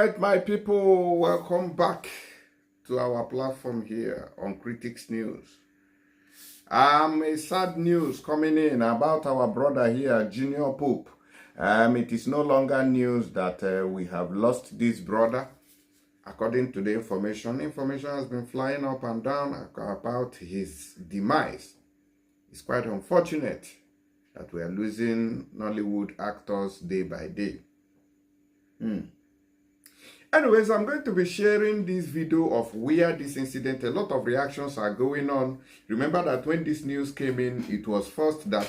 right, my people, welcome back to our platform here on Critics News. A sad news coming in about our brother here, Junior Pope. It is no longer news that we have lost this brother. According to the information has been flying up and down about his demise. It's quite unfortunate that we are losing Nollywood actors day by day. Anyways, I'm going to be sharing this video of where this incident, a lot of reactions are going on. Remember that when this news came in, it was first that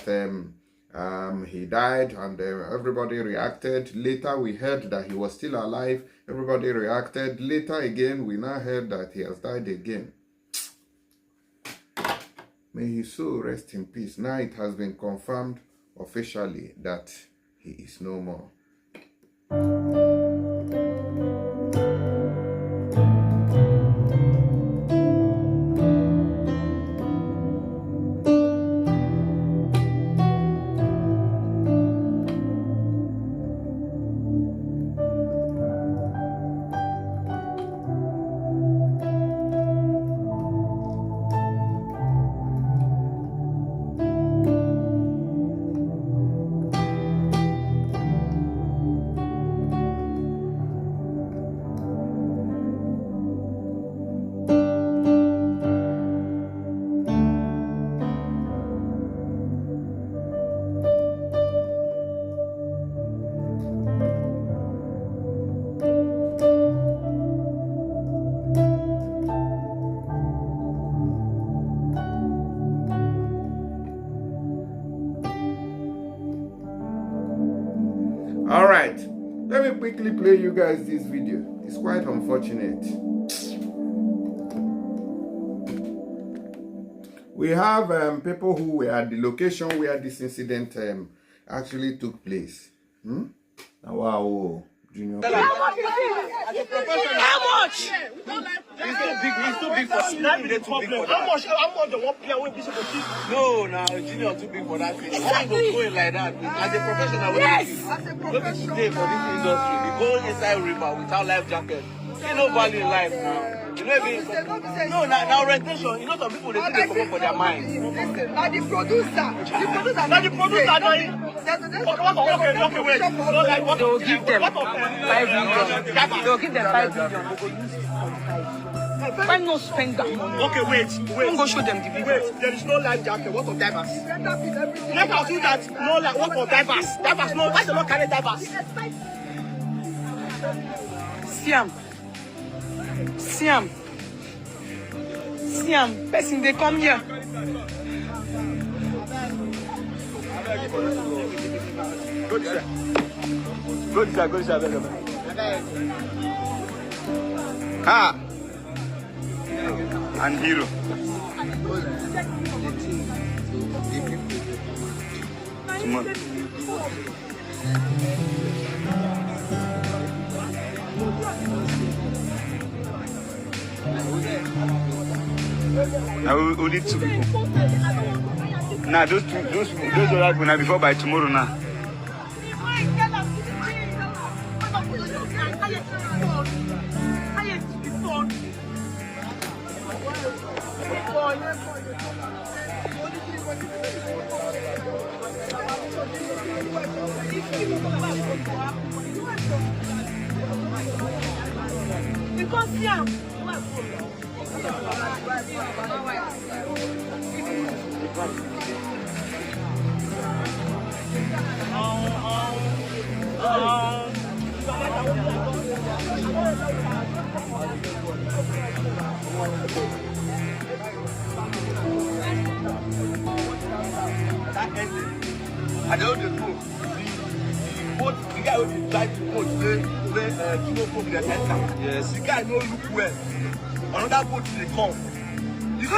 he died and everybody reacted. Later, we heard that he was still alive. Everybody reacted. Later again, we now heard that he has died again. May his soul rest in peace. Now it has been confirmed officially that he is no more. All right, let me quickly play you guys this video. It's quite unfortunate. We have people who were at the location where this incident actually took place. Wow, Junior. How much? It's too big for snapping. How much the one player will be supposed to? No, now Junior too big for that thing. Why go going like that? As a professional, yes. As a professional, today for this industry, we go inside river without life jacket. Ain't no value in life now. You know what I mean? No, now orientation. You know some people they think they come for their mind. Listen, now the producer. Now the producer. Okay, wait. They will give them 5 million. They will give them 5 million. They will use it on 5. Why not spend that money? Okay, wait. Don't go show them the video. Wait, there is no life jacket. What of divers? Let us do that. No life. What of divers? Divers, no. Why do not carry divers? Siam, person they come here. Go this way. Go this way. Ah. And hero. Tomorrow. I will need 2 people. Nah, those are going to be before by tomorrow now. I don't know the boat. The guy who tried to boat, where Kino Pope the enter. Yes. The guy no look well. Another boat they come. This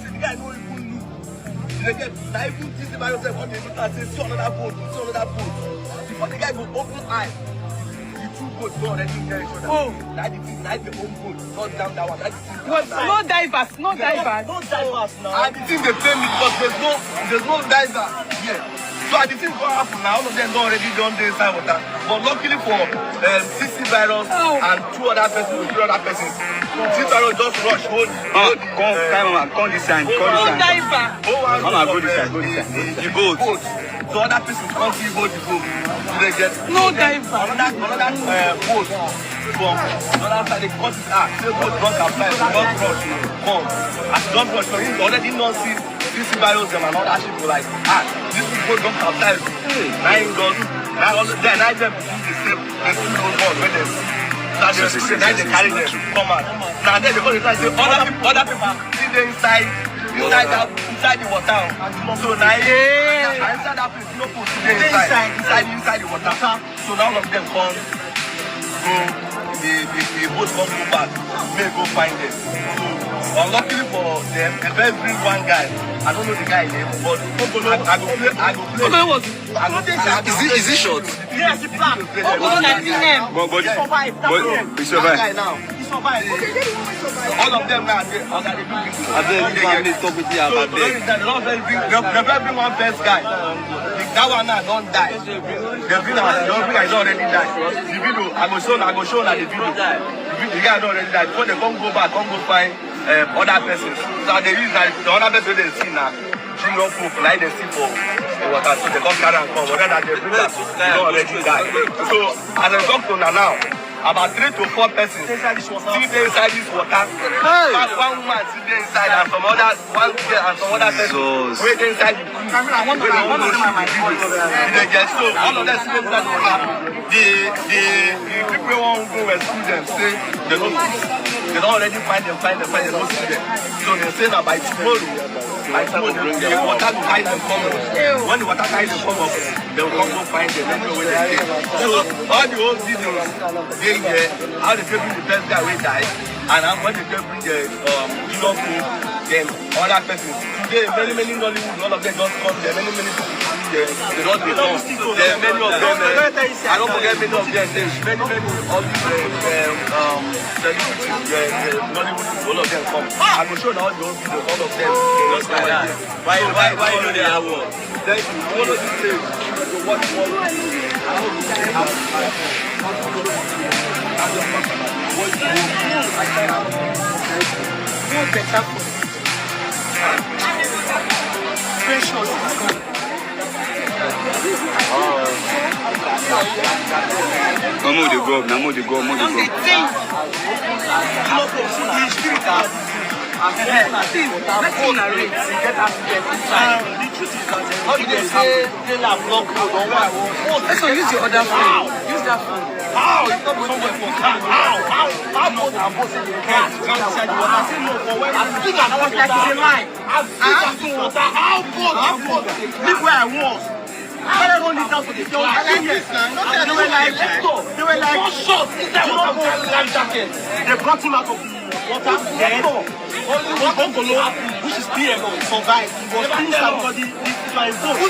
the guy no even look. They get even this by yourself what they look and say see another boat. Before the guy go open eye, the 2 boats go already near each other. Oh, that the own boat, not down that one. That is No divers. No divers now. And the thing they pay me because there's no diver here. So I think what happened now, all of them don't already done the inside water. But luckily for 60 virus and two other persons, three other persons. This virus just rush, hold Come this side, come this side. Mama, go this side, go this side. the boat. So other persons can't see hold the boat. So they get No diver. another boat from another side. They cut it out. Say boat don't apply, so don't rush, come. As you don't rush, so you already not see this virus them and other shit like this boat don't apply. Nine them do the same. They do those balls when they see. Now they carry them come out. Now then they go inside say other people see them inside the water. So now inside that place no put inside the water. So now all of them come go the boat come go back. May go find them. So unluckily for them, the first bring one guy. I don't know the guy name, but I go play. Is it short? Yes, it's black. But he survived. He survived. All of them now, they talk with you about this. They bring one first guy. That one now don't die. The guy already died. The video, I go show that the video. The guy already died. Before they go back, go find other persons. So they use the other person they see now. Junior proof, like they see for the water. So they come carry and come. Whatever they bring that, they already died. So as I talk to now, about 3 to 4 persons still inside this water. One woman still inside and some other one girl and some other person wait inside the pool. So all of them still inside the water. The people who want to go rescue them say they don't already find them, they don't see them. So they say that by tomorrow the water will carry them come up. When the water carry them come up, they will come go find them. They know where they are. So all the old videos they here, how they bring the first guy will die, and when they bring the junior group, then other persons. Today many Nollywood, all of them just come there. Many people they don't belong. There are many of them. I don't forget many of them. There's many of celebrities, Nollywood, all of them come. I will show all the old videos, all of them. Just like that. Why you know they have one? Thank you. Follow this page. You watch one. How do they say they have block road or what? Let's use your other phone. Use that phone. How? It's not somewhere for cars. How both are both in the cars? Inside the water. I say no for where? As big as water. Like it's a line. As big as the water. How both? Look where I was. When I run it down to the floor, they were like shot. Life jacket. They brought him out of the water. Then which is PMO, survived. He was inside because the my boat.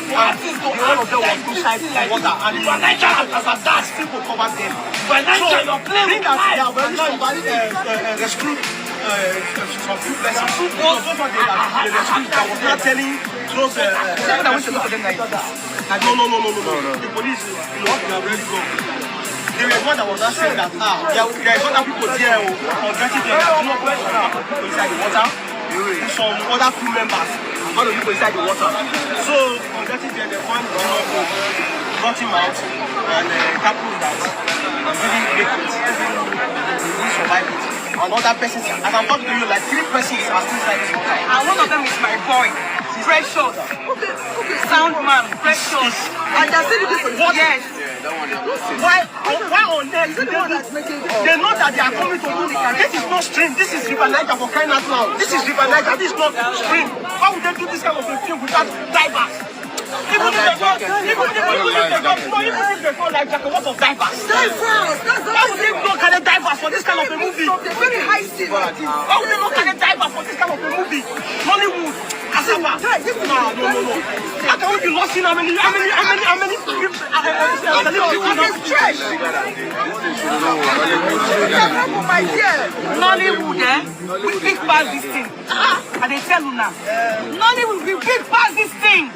All of them was inside the water, and as a dash, people covered them. So, bring that down, when you rescue some few persons, those were the rescue that was not telling those no. The police, they are ready to go. There was one that was not saying that there is other people there on getting there, there are no people inside the water. Some other crew members, other people inside the water. So on getting there, they found got him out and tackled that and really break it. He survived it. And other persons, as I'm talking to you, like 3 persons are still inside this water. And one of them is my boy. Precious. Sound man, Precious. And they're still looking for the Yes. Why on earth? They know that they are coming to do it. This is not stream. This is River Niger for crying out loud. This is River Niger. This is not stream. Why would they do this kind of a thing without divers? Even if they don't like jacket, what of divers? Why would they not carry divers for this kind of a movie? Very high still. Why would they not carry divers for for this kind of a movie. Nollywood. Asaba. No. How can we be lost in how many It's trash. My dear. Nollywood, we big pass this thing. And they tell you now. Nollywood, we big pass this thing.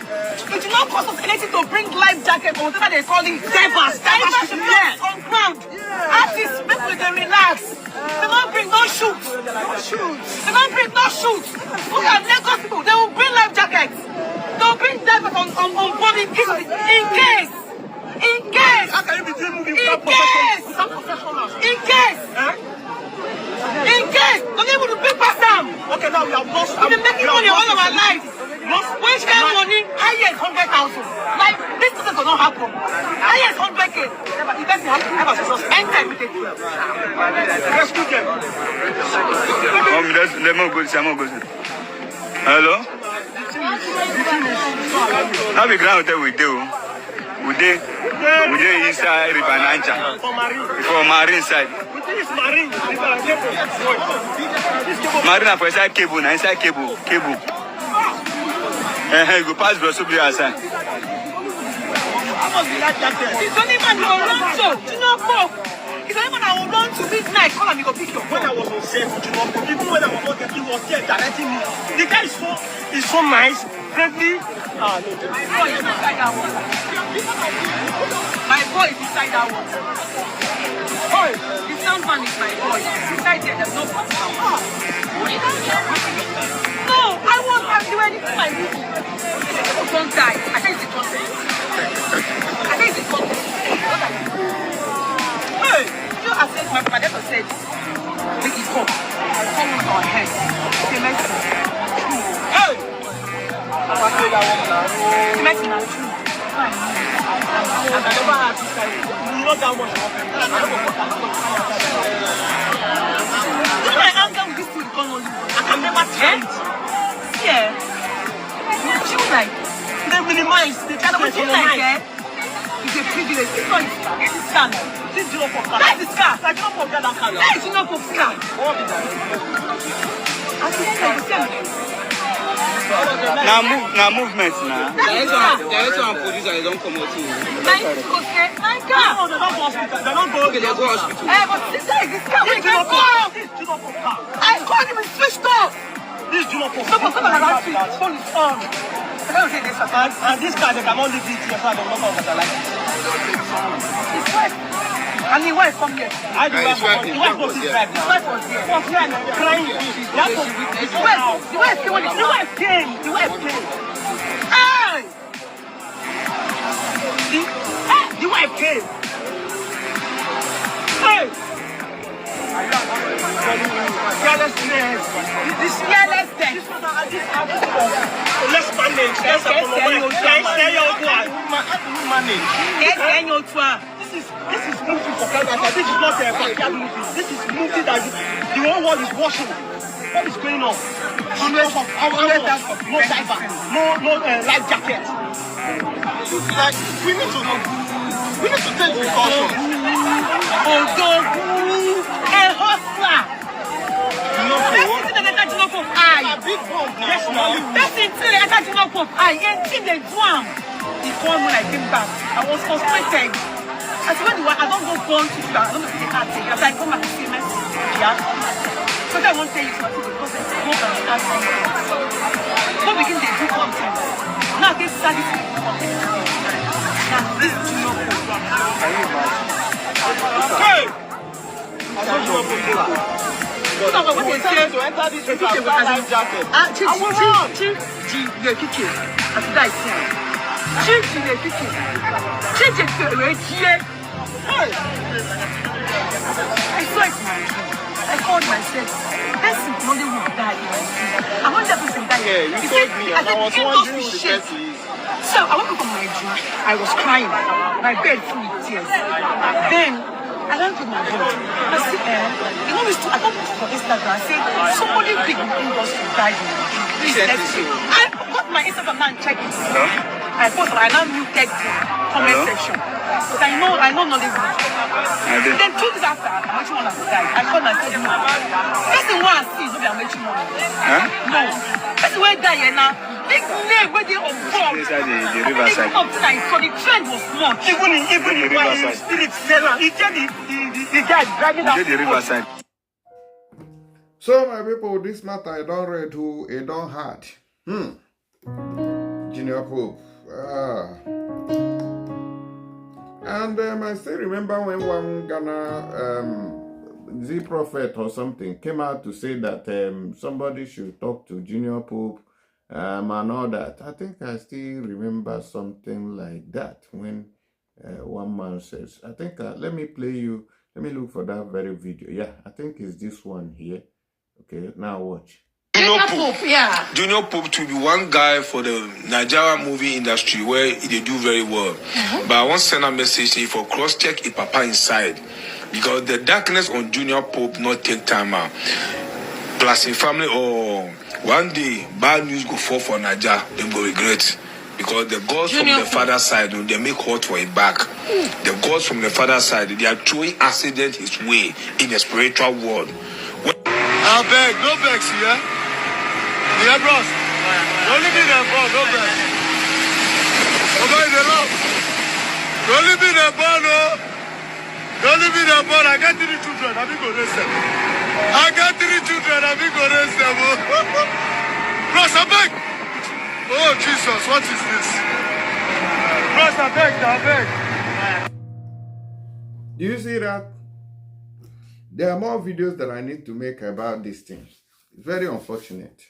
It did not cost us anything to bring life jacket or whatever they call it. Divers should be on ground. Artists, people they relax. They don't bring no shoots. They don't bring no shoots. Look at Lagos people. They will bring life jackets. They will bring divers on board in case. How can you be doing movie without professionals? In case. Don't able to pay past them. Okay, now we have lost. We've been making money all of our lives. Which kind of money? Highest 100,000. Like this doesn't gonna happen. Highest 100K. The best one ever to spend time with it. Rescue them. Hello? Now we ground hotel we do. We did inside River Niger. For marine side. This marine. Marine for inside cable, inside cable. You go pass Brosubri outside. It's only man who will run to. Do not go. It's only man who will run to midnight. Come on, we go pick your When phone. I was on set, even when I was not there, he was there directing me. The guy is so nice, friendly. My boy is inside that water. My boy is inside that water. Boy, the sound man is my boy. Inside there, there's no sound. No, I won't have to do anything like this. People don't die. I think it's the content. Hey, you assess my father to say, make it come. Come with our head. Say, medicine. Hey! Medicine are true. I never had this kind of not that much. When I anger with this thing, come on. I can never try it. Yeah. You like, They minimize. They try to what you like, it's a privilege. It's not his car. It's his car. This is not for car. That's his car. I don't forget that car. That is not his car. What is that? I think it's the same. Now movement now. Director and producer, they don't come out too. My car. No, they don't go hospital. They don't go. Okay, they go hospital. But this guy is this car. We can go. This is not for car. I called him and switched off. This is not for So for car. someone around me, his phone is on. I don't say this. And this car, they cannot leave it here, so I don't know what I like. His wife. And his wife come here. I do have one. What was his drive His now? wife was here. Was here crying. The wife came when The wife came. The wife came. Hey! The wife came. Hey! Carelessness. This carelessness. Let's manage. Let's manage. Yes, and your twin. This is movie for Canada. This is not a backyard movie. This is movie that the whole world is watching. What is going on? Hundreds of hours, no diver, no life jacket. Like we need to take precautions. A hustler. A big bomb now. Yes, now. That's it. I ain't the drum. He called when I came back. I was frustrated. I said, I don't go born to you. I don't see the art thing. I come back to see my yeah. So I won't tell you something because it's more than the art thing. So begin to do content. Now this started to do content. Now this do not go. Hey! I don't know what they say to enter this with a life jacket. I saw it in my dream. I called myself. Person Nollywood died in my dream. I want that person died. Yeah, you told me, and I was wondering who the person is. So I woke up from my dream. I was crying. My bed full with tears. Then I went to my bed. I said, you know, I got on Instagram. I said, somebody big in the industry died in my dream. Please text me. I got my Instagram now and checked it. I posted, I now muted the comment section. Because I know Nollywood. Then 2 days after, I'm actually one of the guys. I called my phone. Person one see, no, I'm Huh? No. That's where die now. This leg where they on board. Inside the riverside. So the trend was much. Even The riverside. spirit seller, he tell the guy driving Get the riverside. So my people, this matter I don't read who I don't had. Junior Pope. And I still remember when one Ghana the prophet or something came out to say that somebody should talk to Junior Pope and all that. I think I still remember something like that when one man says, I think, let me play you, let me look for that very video. Yeah, I think it's this one here. Okay, now watch. Junior Pope, yeah. Junior Pope to be one guy for the Nigerian movie industry where they do very well. But I want to send a message for cross-check if Papa inside. Because the darkness on Junior Pope not take time out. Plus in family or one day bad news go fall for Nigeria, them go regret. Because the gods from the father's side, they make hot for it back. The gods from the father's side, they are throwing accident his way in the spiritual world. I beg, no vex, yeah? Yeah, bros. Don't leave me there, bro, no vex. Nobody the love. Don't leave me there, bro, no. Don't leave me there, bro. I got 3 children, I be go raise them. I got 3 children, I be go raise them. Bros, I beg. Oh, Jesus, what is this? Bros, I beg, I beg. Do you see that? There are more videos that I need to make about these things. It's very unfortunate.